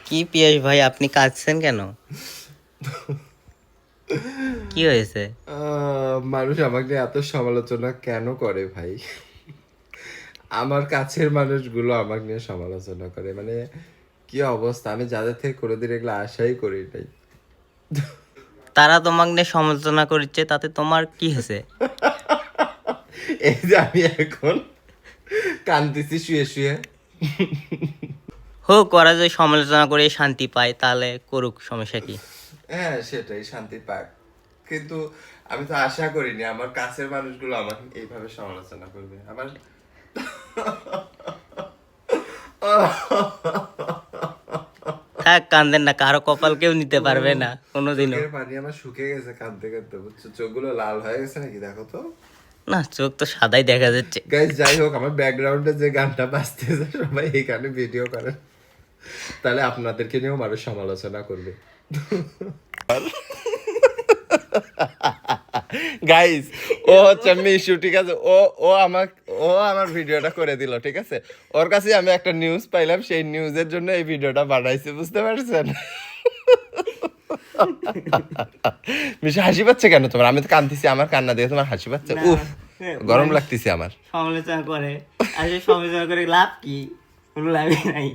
কি পিয়াস ভাই, আপনি কাঁদছেন কেন? কি হয়েছে? মানুষ আমাকে এত সমালোচনা কেন করে ভাই? আমার কাছের মানুষগুলো আমাকে নিয়ে সমালোচনা করে, মানে কি অবস্থা! আমি যাদের থেকে কোনোদিন এগুলো আশাই করি নাই। তারা তোমাকে নিয়ে সমালোচনা করছে, তাতে তোমার কি হয়েছে? এই যে আমি এখন কান্দিছি শুয়ে শুয়ে। হোক, ওরা যদি সমালোচনা করে শান্তি পায় তাহলে করুক, সমস্যা কি? হ্যাঁ, সেটাই, শান্তি পাক। কিন্তু আমি তো আশা করিনি আমার কাছের মানুষগুলো আমাকে এইভাবে সমালোচনা করবে। আমার থাক, কান্দেন না, কারো কপাল কেউ নিতে পারবে না কোনোদিনও। চোখের পানি আমার শুকিয়ে গেছে কাঁদতে কাঁদতে, বুঝছো? চোখগুলো লাল হয়ে গেছে নাকি, দেখো তো। না, চোখ তো সাদাই দেখা যাচ্ছে। গাইস, যাই হোক, আমার ব্যাকগ্রাউন্ডে যে গানটা বাজতেছে সবাই এই গানে ভিডিও করেন, তাহলে আপনাদেরকে নিয়েও মানুষ সমালোচনা করবে। গাইস, ও হচ্ছে মিশু, ঠিক আছে? ও ও আমার ও আমার ভিডিওটা করে দিল, ঠিক আছে? ওর কাছে আমি একটা নিউজ পাইলাম, সেই নিউজের জন্য এই ভিডিওটা বানাইছে, বুঝতে পারছেন? মিশু, হাসি পাচ্ছে কেন তোমার? আমি তো কাঁদতেছি, আমার কান্না দিয়ে তোমার হাসি পাচ্ছে? না, উফ, গরম লাগতেছে আমার। সমালোচনা করে, আসলে সমালোচনা করে লাভ কি? কোনো লাভই নাই।